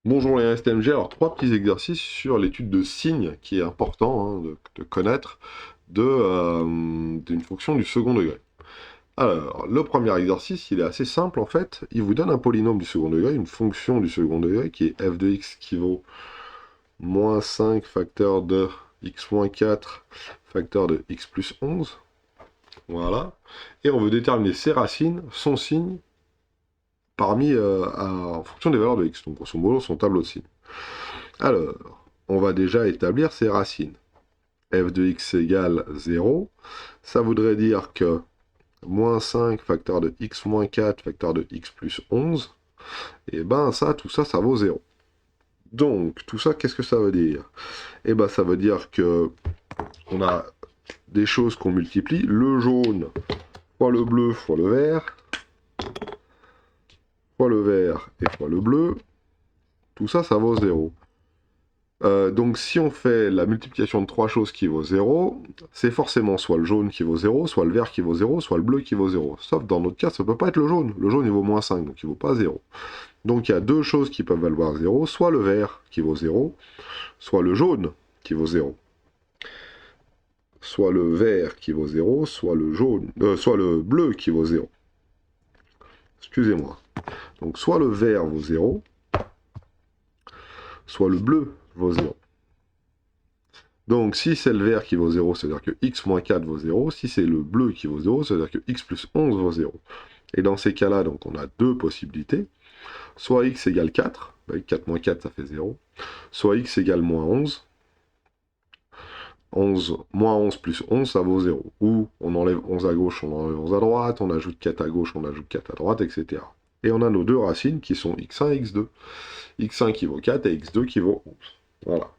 Bonjour les STMG, alors trois petits exercices sur l'étude de signes qui est important de connaître d'une fonction du second degré. Alors, le premier exercice, il est assez simple en fait, il vous donne un polynôme du second degré, une fonction du second degré qui est f de x qui vaut moins 5 facteur de x moins 4 facteur de x plus 11, voilà, et on veut déterminer ses racines, son signe, en fonction des valeurs de x, donc grosso modo son tableau de signes. Alors, on va déjà établir ses racines. F de x égale 0. Ça voudrait dire que moins 5 facteur de x moins 4 facteur de x plus 11, et ben ça, tout ça, ça vaut 0. Donc, tout ça, qu'est-ce que ça veut dire? Et ben ça veut dire que on a des choses qu'on multiplie, le jaune fois le bleu fois le vert, fois le vert et fois le bleu, tout ça, ça vaut 0. Donc si on fait la multiplication de trois choses qui vaut 0, c'est forcément soit le jaune qui vaut 0, soit le vert qui vaut 0, soit le bleu qui vaut 0. Sauf dans notre cas, ça ne peut pas être le jaune. Le jaune, il vaut moins 5, donc il ne vaut pas 0. Donc il y a deux choses qui peuvent valoir 0, soit le vert qui vaut 0, soit le jaune qui vaut 0. Soit le vert qui vaut 0, soit soit le bleu qui vaut 0. Excusez-moi. Donc soit le vert vaut 0, soit le bleu vaut 0. Donc, si c'est le vert qui vaut 0, c'est-à-dire que x moins 4 vaut 0. Si c'est le bleu qui vaut 0, c'est-à-dire que x plus 11 vaut 0. Et dans ces cas-là, donc, on a deux possibilités. Soit x égale 4, 4 moins 4, ça fait 0. Soit x égale moins 11. Moins 11 plus 11, ça vaut 0. Ou on enlève 11 à gauche, on enlève 11 à droite, on ajoute 4 à gauche, on ajoute 4 à droite, etc. Et on a nos deux racines qui sont x1 et x2. x1 qui vaut 4 et x2 qui vaut 11. Voilà.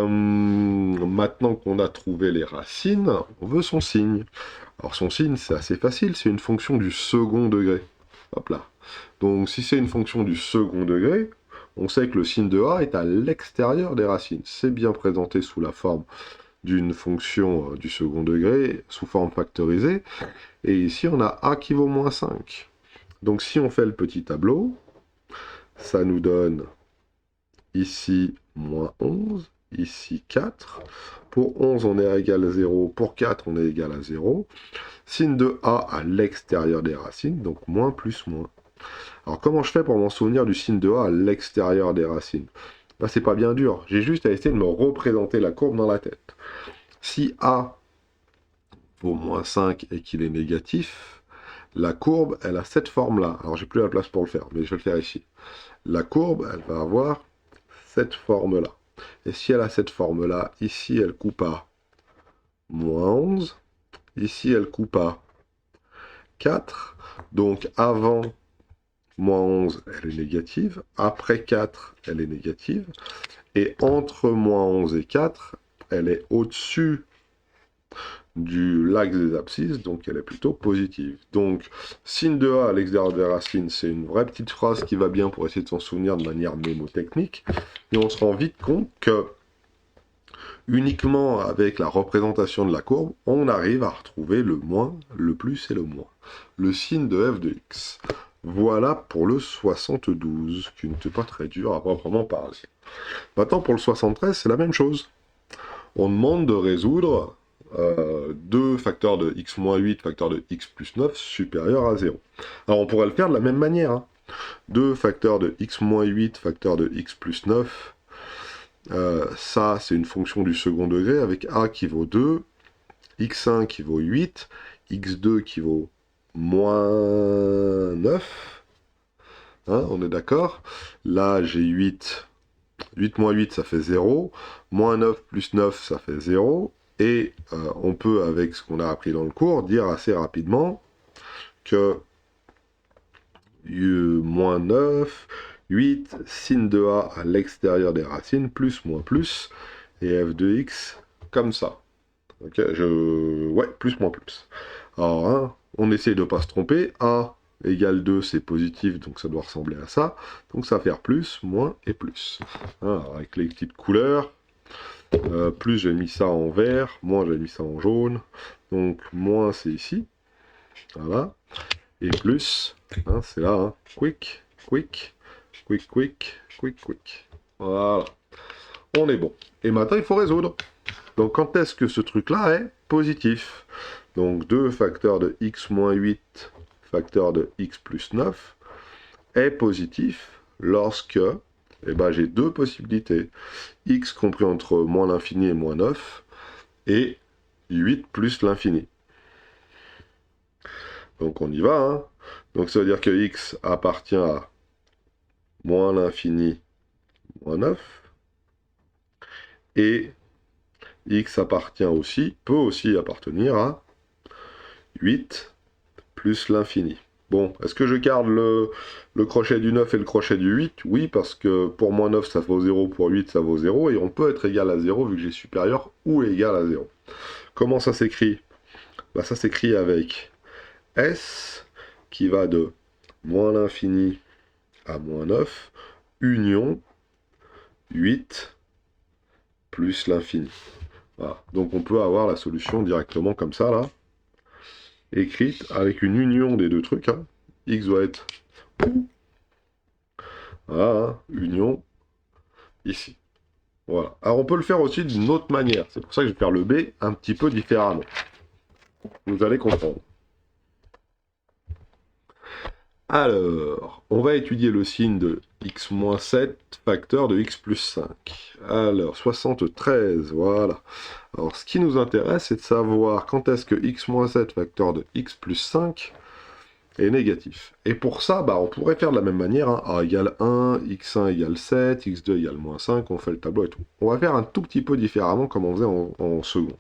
Maintenant qu'on a trouvé les racines, on veut son signe. Alors son signe, c'est assez facile, c'est une fonction du second degré. Hop là. Donc si c'est une fonction du second degré, on sait que le signe de a est à l'extérieur des racines. C'est bien présenté sous la forme d'une fonction du second degré, sous forme factorisée. Et ici, on a a qui vaut moins 5. Donc si on fait le petit tableau, ça nous donne ici moins 11, ici 4. Pour 11, on est égal à 0. Pour 4, on est égal à 0. Signe de a à l'extérieur des racines, donc moins plus moins. Alors comment je fais pour m'en souvenir du signe de a à l'extérieur des racines? Là, c'est pas bien dur. J'ai juste à essayer de me représenter la courbe dans la tête. Si a vaut moins 5 et qu'il est négatif, la courbe, elle a cette forme-là. Alors, j'ai plus la place pour le faire, mais je vais le faire ici. La courbe, elle va avoir cette forme-là. Et si elle a cette forme-là, ici, elle coupe à moins 11. Ici, elle coupe à 4. Donc, avant moins 11, elle est négative. Après 4, elle est négative. Et entre moins 11 et 4, elle est au-dessus du l'axe des abscisses, donc elle est plutôt positive. Donc, signe de A à l'extérieur des racines, c'est une vraie petite phrase qui va bien pour essayer de s'en souvenir de manière mémotechnique. Et on se rend vite compte que uniquement avec la représentation de la courbe, on arrive à retrouver le moins, le plus et le moins. Le signe de f de x. Voilà pour le 72, qui n'était pas très dur à proprement parler. Maintenant, pour le 73, c'est la même chose. On demande de résoudre 2 facteurs de x moins 8, facteur de x plus 9, supérieur à 0. Alors, on pourrait le faire de la même manière. 2 facteurs de x moins 8, facteur de x plus 9, ça, c'est une fonction du second degré avec a qui vaut 2, x1 qui vaut 8, x2 qui vaut moins 9. On est d'accord? Là, j'ai 8. 8 moins 8, ça fait 0. Moins 9 plus 9, ça fait 0. Et on peut, avec ce qu'on a appris dans le cours, dire assez rapidement que moins 9, 8, signe de a à l'extérieur des racines, plus, moins, plus, et f de x comme ça. Ok, ouais, plus, moins, plus. Alors, on essaye de ne pas se tromper. A égale 2, c'est positif, donc ça doit ressembler à ça. Donc ça va faire plus, moins et plus. Avec les petites couleurs. Plus, j'ai mis ça en vert. Moins, j'ai mis ça en jaune. Donc, moins, c'est ici. Voilà. Et plus, c'est là. Quick, quick. Quick, quick, quick, quick. Voilà. On est bon. Et maintenant, il faut résoudre. Donc, quand est-ce que ce truc-là est positif? Donc, 2 facteur de x moins 8 facteur de x plus 9 est positif lorsque j'ai deux possibilités. X compris entre moins l'infini et moins 9 et 8 plus l'infini. Donc on y va. Hein. Donc ça veut dire que X appartient à moins l'infini, moins 9. Et X appartient aussi, peut aussi appartenir à 8 plus l'infini. Bon, est-ce que je garde le crochet du 9 et le crochet du 8? Oui, parce que pour moins 9, ça vaut 0, pour 8, ça vaut 0, et on peut être égal à 0 vu que j'ai supérieur ou égal à 0. Comment ça s'écrit? Ça s'écrit avec S, qui va de moins l'infini à moins 9, union 8 plus l'infini. Voilà. Donc on peut avoir la solution directement comme ça, là, écrite avec une union des deux trucs. Hein. X doit être voilà, hein, union ici. Voilà. Alors on peut le faire aussi d'une autre manière. C'est pour ça que je vais faire le B un petit peu différemment. Vous allez comprendre. Alors, on va étudier le signe de x-7 facteur de x plus 5. Alors, 73, voilà. Alors, ce qui nous intéresse, c'est de savoir quand est-ce que x-7 facteur de x plus 5 est négatif. Et pour ça, on pourrait faire de la même manière. Hein. A égale 1, x1 égale 7, x2 égale moins 5, on fait le tableau et tout. On va faire un tout petit peu différemment comme on faisait en second.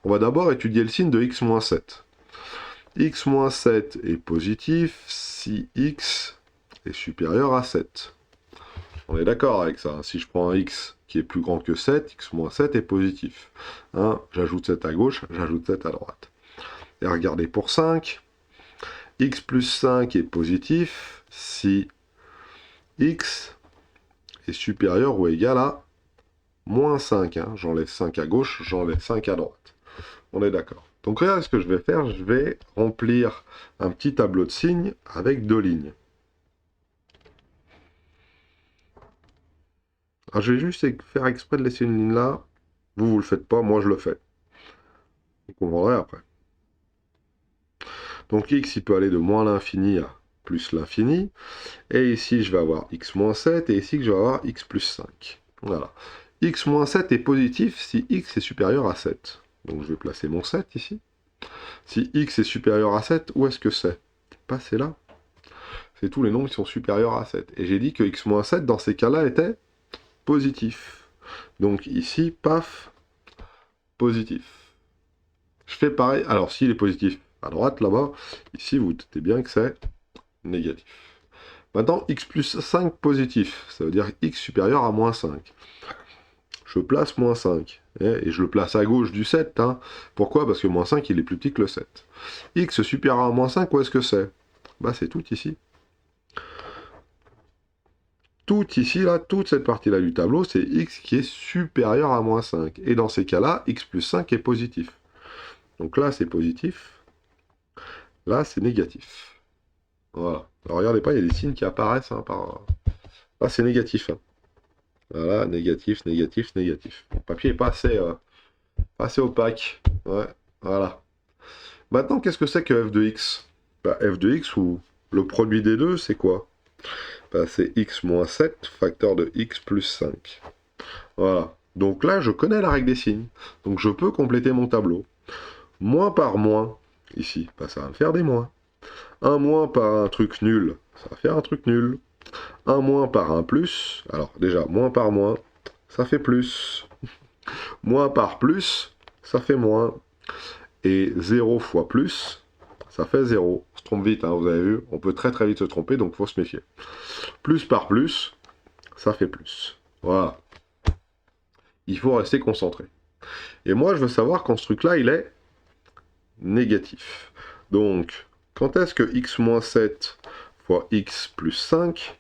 On va d'abord étudier le signe de x-7. x-7 est positif si x est supérieur à 7. On est d'accord avec ça. Hein. Si je prends un x qui est plus grand que 7, x-7 est positif. Hein, j'ajoute 7 à gauche, j'ajoute 7 à droite. Et regardez pour 5. X plus 5 est positif si x est supérieur ou égal à moins 5. Hein. J'enlève 5 à gauche, j'enlève 5 à droite. On est d'accord. Donc regarde ce que je vais faire, je vais remplir un petit tableau de signes avec deux lignes. Alors je vais juste faire exprès de laisser une ligne là. Vous le faites pas, moi je le fais. Vous comprendrez après. Donc x, il peut aller de moins l'infini à plus l'infini. Et ici, je vais avoir x moins 7, et ici, je vais avoir x plus 5. Voilà. X moins 7 est positif si x est supérieur à 7. Donc je vais placer mon 7 ici. Si x est supérieur à 7, où est-ce que c'est? C'est là. C'est tous les nombres qui sont supérieurs à 7. Et j'ai dit que x moins 7, dans ces cas-là, était positif. Donc ici, paf, positif. Je fais pareil. Alors, s'il est positif à droite, là-bas, ici, vous doutez bien que c'est négatif. Maintenant, x plus 5 positif. Ça veut dire x supérieur à moins 5. Je place moins 5. Et je le place à gauche du 7. Hein. Pourquoi? Parce que moins 5, il est plus petit que le 7. X supérieur à moins 5, où est-ce que c'est? C'est tout ici. Tout ici, là, toute cette partie-là du tableau, c'est x qui est supérieur à moins 5. Et dans ces cas-là, x plus 5 est positif. Donc là, c'est positif. Là, c'est négatif. Voilà. Alors, regardez pas, il y a des signes qui apparaissent. Hein, là, c'est négatif. Hein. Voilà, négatif, négatif, négatif. Le papier n'est pas assez opaque. Ouais, voilà. Maintenant, qu'est-ce que c'est que f de x? F de x, ou le produit des deux, c'est quoi? C'est x moins 7, facteur de x plus 5. Voilà. Donc là, je connais la règle des signes. Donc je peux compléter mon tableau. Moins par moins, ici, ça va me faire des moins. Un moins par un truc nul, ça va faire un truc nul. Un moins par un plus, alors déjà, moins par moins, ça fait plus. Moins par plus, ça fait moins. Et 0 fois plus, ça fait 0. On se trompe vite, hein, vous avez vu, on peut très très vite se tromper, donc il faut se méfier. Plus par plus, ça fait plus. Voilà. Il faut rester concentré. Et moi, je veux savoir quand ce truc-là, il est négatif. Donc, quand est-ce que x moins 7 fois x plus 5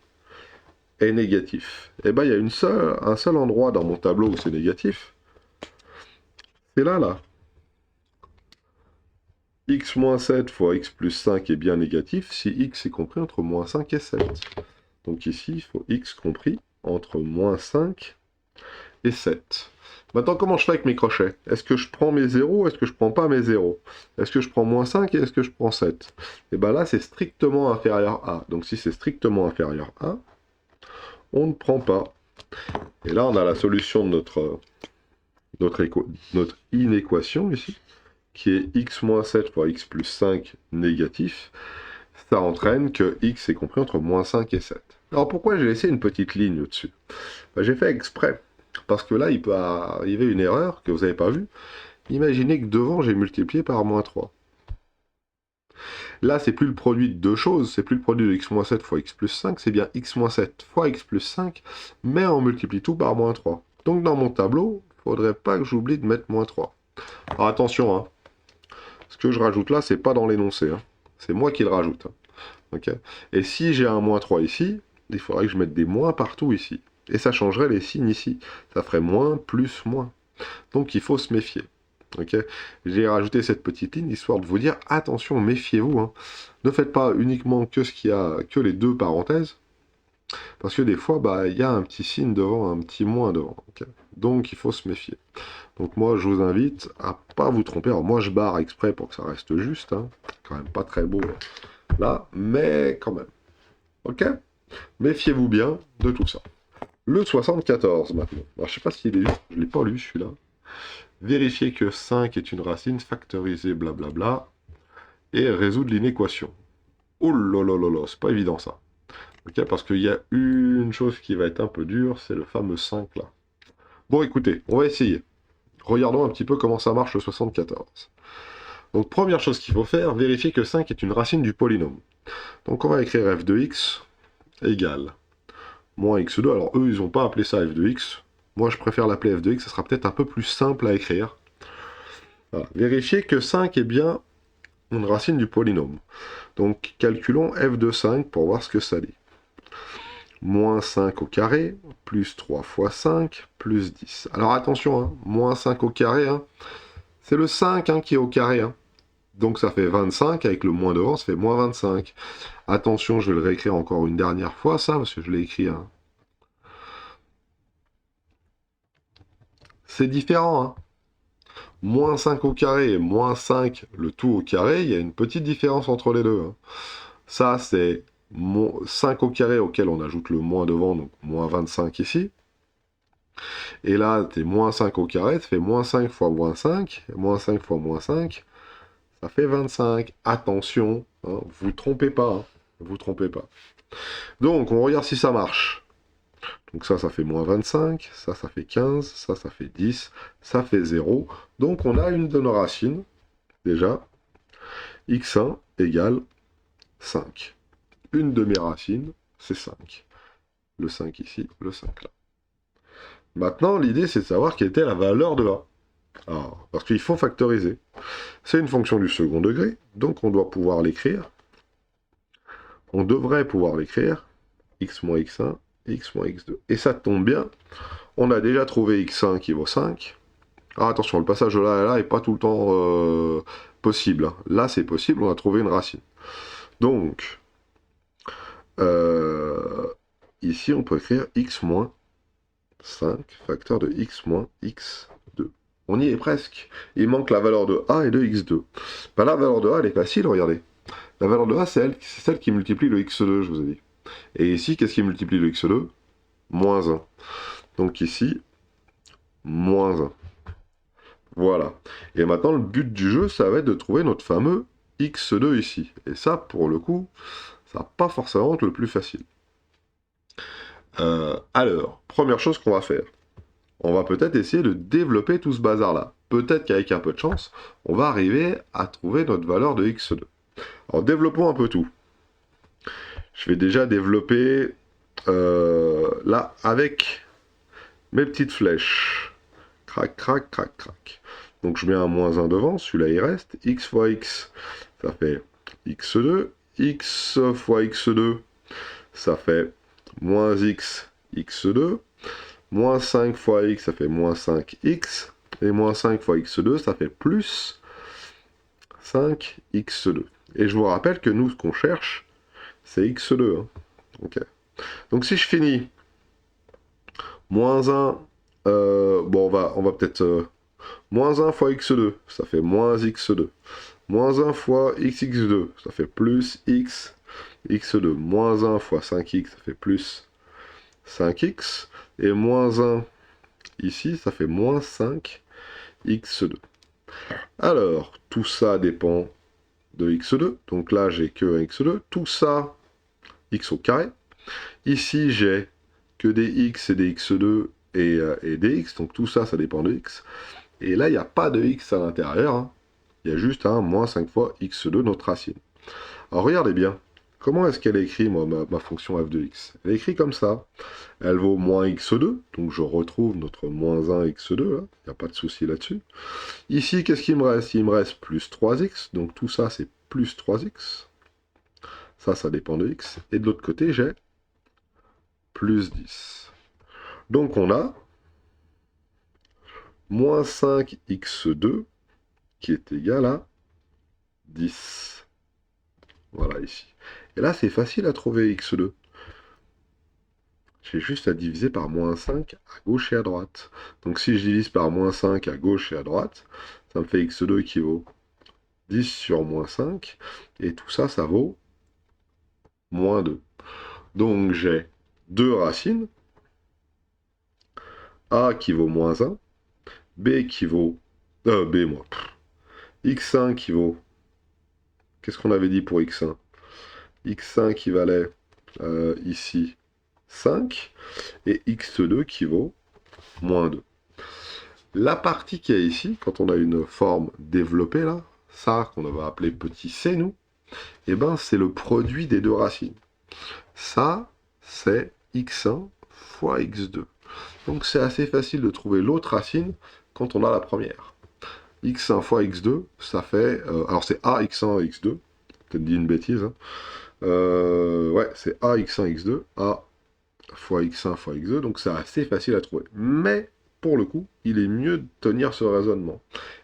est négatif? Eh bien, il y a un seul endroit dans mon tableau où c'est négatif. C'est là. X moins 7 fois x plus 5 est bien négatif si x est compris entre moins 5 et 7. Donc ici, il faut x compris entre moins 5 et 7. Maintenant, comment je fais avec mes crochets? Est-ce que je prends mes 0 ou est-ce que je prends pas mes 0? Est-ce que je prends moins 5 et est-ce que je prends 7? Et bien là, c'est strictement inférieur à. Donc si c'est strictement inférieur à, on ne prend pas. Et là, on a la solution de notre inéquation ici, qui est x moins 7 fois x plus 5 négatif. Ça entraîne que x est compris entre moins 5 et 7. Alors pourquoi j'ai laissé une petite ligne au-dessus? Ben, j'ai fait exprès. Parce que là, il peut arriver une erreur que vous n'avez pas vue. Imaginez que devant, j'ai multiplié par moins 3. Là, c'est plus le produit de deux choses, c'est plus le produit de x-7 fois x plus 5, c'est bien x-7 fois x plus 5, mais on multiplie tout par moins 3. Donc dans mon tableau, il ne faudrait pas que j'oublie de mettre moins 3. Alors attention, hein, ce que je rajoute là, c'est pas dans l'énoncé, hein. C'est moi qui le rajoute. Hein. Okay. Et si j'ai un moins 3 ici, il faudrait que je mette des moins partout ici. Et ça changerait les signes ici. Ça ferait moins plus moins. Donc il faut se méfier. Okay. J'ai rajouté cette petite ligne histoire de vous dire attention, méfiez-vous. Hein. Ne faites pas uniquement que ce qu'il y a, que les deux parenthèses. Parce que des fois, bah, il y a un petit signe devant, un petit moins devant. Okay. Donc il faut se méfier. Donc moi, je vous invite à pas vous tromper. Alors moi, je barre exprès pour que ça reste juste. Hein. Quand même pas très beau là, mais quand même. Ok? Méfiez-vous bien de tout ça. Le 74 maintenant. Alors, je sais pas s'il est lu, je l'ai pas lu celui-là. Vérifier que 5 est une racine, factoriser blablabla, et résoudre l'inéquation. Oh là là là là, c'est pas évident ça. Ok, parce qu'il y a une chose qui va être un peu dure, c'est le fameux 5 là. Bon écoutez, on va essayer. Regardons un petit peu comment ça marche le 74. Donc première chose qu'il faut faire, vérifier que 5 est une racine du polynôme. Donc on va écrire f de x égale moins x2. Alors eux, ils n'ont pas appelé ça f de x. Moi, je préfère l'appeler f de x. Ça sera peut-être un peu plus simple à écrire. Voilà. Vérifier que 5 est bien une racine du polynôme. Donc calculons f de 5 pour voir ce que ça dit. Moins 5 au carré, plus 3 fois 5, plus 10. Alors attention, hein, moins 5 au carré, hein, c'est le 5 hein, qui est au carré. Hein. Donc ça fait 25, avec le moins devant, ça fait moins 25. Attention, je vais le réécrire encore une dernière fois, ça, parce que je l'ai écrit. Hein. C'est différent. Hein. Moins 5 au carré et moins 5 le tout au carré, il y a une petite différence entre les deux. Hein. Ça, c'est 5 au carré auquel on ajoute le moins devant, donc moins 25 ici. Et là, c'est moins 5 au carré, ça fait moins 5 fois moins 5, moins 5 fois moins 5, ça fait 25. Attention, hein, vous trompez pas, hein, vous trompez pas. Donc, on regarde si ça marche. Donc ça fait moins 25, ça fait 15, ça fait 10, ça fait 0. Donc on a une de nos racines, déjà, x1 égale 5. Une de mes racines, c'est 5. Le 5 ici, le 5 là. Maintenant, l'idée, c'est de savoir quelle était la valeur de A. Alors, parce qu'il faut factoriser. C'est une fonction du second degré, donc on doit pouvoir l'écrire. On devrait pouvoir l'écrire, x moins x1, x moins x2. Et ça tombe bien, on a déjà trouvé x1 qui vaut 5. Alors attention, le passage de là à là n'est pas tout le temps possible. Hein. Là, c'est possible, on a trouvé une racine. Donc, ici, on peut écrire x moins 5, facteur de x moins x2. On y est presque. Il manque la valeur de a et de x2. Ben, la valeur de a, elle est facile, regardez. La valeur de a, c'est celle qui multiplie le x2, je vous ai dit. Et ici, qu'est-ce qui multiplie le x2? Moins 1. Donc ici, moins 1. Voilà. Et maintenant, le but du jeu, ça va être de trouver notre fameux x2 ici. Et ça, pour le coup, ça va pas forcément être le plus facile. Alors, première chose qu'on va faire, on va peut-être essayer de développer tout ce bazar-là. Peut-être qu'avec un peu de chance, on va arriver à trouver notre valeur de x2. Alors, développons un peu tout. Je vais déjà développer là, avec mes petites flèches. Crac, crac, crac, crac. Donc je mets un moins 1 devant, celui-là il reste. X fois x, ça fait x2. X fois x2, ça fait moins x, x2. Moins 5 fois x, ça fait moins 5x. Et moins 5 fois x2, ça fait plus 5x2. Et je vous rappelle que nous, ce qu'on cherche, c'est x2. Hein. Okay. Donc si je finis, moins 1, bon on va peut-être... moins 1 fois x2, ça fait moins x2. Moins 1 fois xx2, ça fait plus x, x2. Moins 1 fois 5x, ça fait plus 5x. Et moins 1 ici, ça fait moins 5x2. Alors, tout ça dépend de x2. Donc là, j'ai que un x2. Tout ça, x au carré. Ici, j'ai que des x et des x2 et des x. Donc tout ça, ça dépend de x. Et là, il n'y a pas de x à l'intérieur. Hein. Il y a juste un moins 5 fois x2, notre racine. Alors regardez bien. Comment est-ce qu'elle écrit, moi, ma fonction f de x? Elle écrit comme ça. Elle vaut moins x2, donc je retrouve notre moins 1 x2, il n'y a pas de souci là-dessus. Ici, qu'est-ce qu'il me reste? Il me reste plus 3x, donc tout ça, c'est plus 3x. Ça dépend de x. Et de l'autre côté, j'ai plus 10. Donc on a moins 5x2 qui est égal à 10. Voilà ici. Et là, c'est facile à trouver x2. J'ai juste à diviser par moins 5 à gauche et à droite. Donc si je divise par moins 5 à gauche et à droite, ça me fait x2 qui vaut 10 sur moins 5. Et tout ça, ça vaut moins 2. Donc j'ai deux racines. A qui vaut moins 1. B qui vaut... B, moi. x1 qui vaut... Qu'est-ce qu'on avait dit pour x1? x1 qui valait ici 5. Et x2 qui vaut moins 2. La partie qu'il y a ici, quand on a une forme développée là, ça qu'on va appeler petit c nous, et ben c'est le produit des deux racines. Ça, c'est x1 fois x2. Donc c'est assez facile de trouver l'autre racine quand on a la première. x1 fois x2, ça fait... alors c'est a x1 x2, peut-être dit une bêtise. Hein. Ouais, c'est a x1 x2, a fois x1 fois x2, donc c'est assez facile à trouver. Mais, pour le coup, il est mieux de tenir ce raisonnement.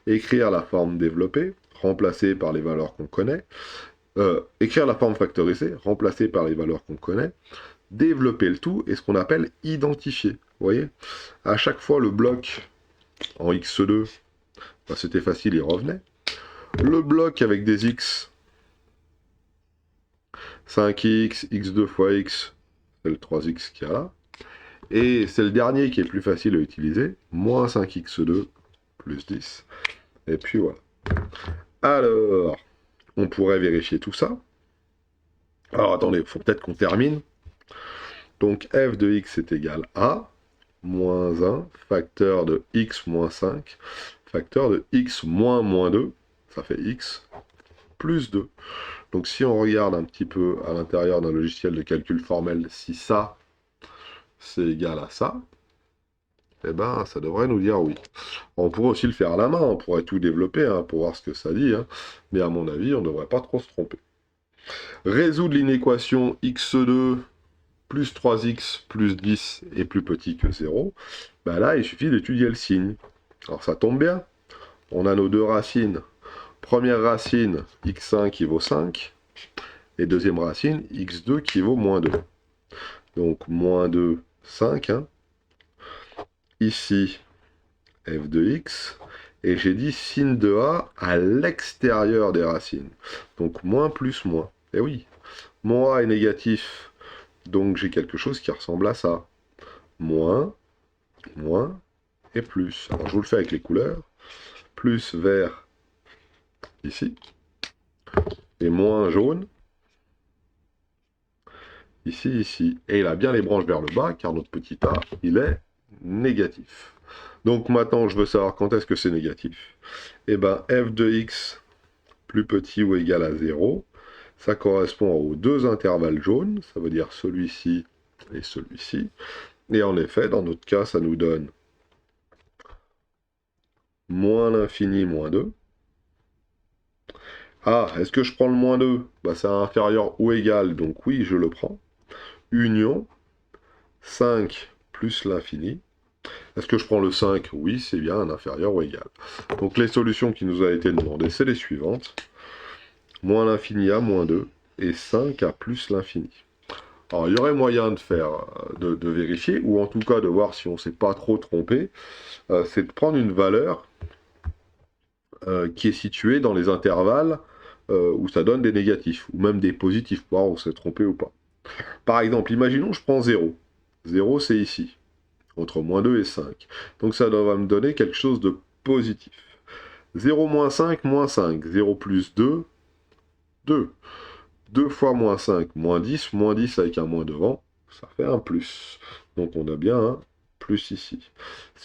Écrire la forme développée, remplacée par les valeurs qu'on connaît, écrire la forme factorisée, remplacée par les valeurs qu'on connaît, développer le tout, et ce qu'on appelle identifier. Vous voyez? À chaque fois, le bloc en x2, bah, c'était facile, il revenait. Le bloc avec des x, 5x, x2 fois x, c'est le 3x qu'il y a là. Et c'est le dernier qui est plus facile à utiliser, moins 5x2 plus 10. Et puis voilà. Alors, on pourrait vérifier tout ça. Alors attendez, il faut peut-être qu'on termine. Donc f de x est égal à moins 1 facteur de x moins 5 facteur de x moins moins 2, ça fait x plus 2. Donc si on regarde un petit peu à l'intérieur d'un logiciel de calcul formel, si ça c'est égal à ça, eh ben ça devrait nous dire oui. On pourrait aussi le faire à la main, on pourrait tout développer hein, pour voir ce que ça dit, hein, mais à mon avis on ne devrait pas trop se tromper. Résoudre l'inéquation x2 plus 3x plus 10 est plus petit que 0, ben là il suffit d'étudier le signe. Alors ça tombe bien, on a nos deux racines. Première racine, x1 qui vaut 5, et deuxième racine, x2 qui vaut moins 2. Donc moins 2, 5. Hein. Ici, f de x, et j'ai dit sin de a à l'extérieur des racines. Donc moins plus moins. Et oui, mon a est négatif, donc j'ai quelque chose qui ressemble à ça. Moins, moins et plus. Alors je vous le fais avec les couleurs. Plus vert ici, et moins jaune ici, ici. Et il a bien les branches vers le bas, car notre petit a, il est négatif. Donc maintenant, je veux savoir quand est-ce que c'est négatif. Et bien, f de x plus petit ou égal à 0, ça correspond aux deux intervalles jaunes, ça veut dire celui-ci et celui-ci. Et en effet, dans notre cas, ça nous donne moins l'infini, moins 2. Ah, est-ce que je prends le moins 2? Bah, c'est inférieur ou égal, donc oui, je le prends. Union, 5 plus l'infini. Est-ce que je prends le 5? Oui, c'est bien un inférieur ou égal. Donc les solutions qui nous ont été demandées, c'est les suivantes. Moins l'infini à moins 2 et 5 à plus l'infini. Alors, il y aurait moyen de faire, de vérifier, ou en tout cas de voir si on ne s'est pas trop trompé, c'est de prendre une valeur qui est située dans les intervalles où ça donne des négatifs, ou même des positifs, pour voir on s'est trompé ou pas. Par exemple, imaginons je prends 0. 0, c'est ici, entre moins 2 et 5. Donc ça va me donner quelque chose de positif. 0 moins 5, moins 5. 0 plus 2, 2. 2 fois moins 5, moins 10 avec un moins devant, ça fait un plus. Donc on a bien un plus ici.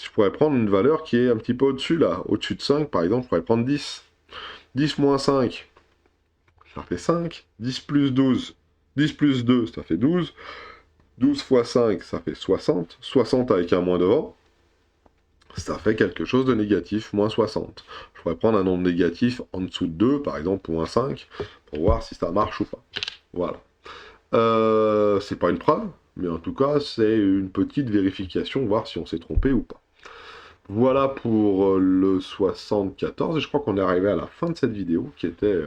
Je pourrais prendre une valeur qui est un petit peu au-dessus là, au-dessus de 5 par exemple, je pourrais prendre 10. 10 moins 5, ça fait 5. 10 plus 12, 10 plus 2, ça fait 12. 12 fois 5, ça fait 60. 60 avec un moins devant, ça fait quelque chose de négatif, moins 60. Je pourrais prendre un nombre négatif en dessous de 2, par exemple moins 5, pour voir si ça marche ou pas. Voilà. C'est pas une preuve, mais en tout cas, c'est une petite vérification, voir si on s'est trompé ou pas. Voilà pour le 74, et je crois qu'on est arrivé à la fin de cette vidéo, qui était,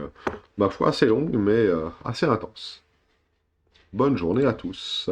ma foi, assez longue, mais assez intense. Bonne journée à tous.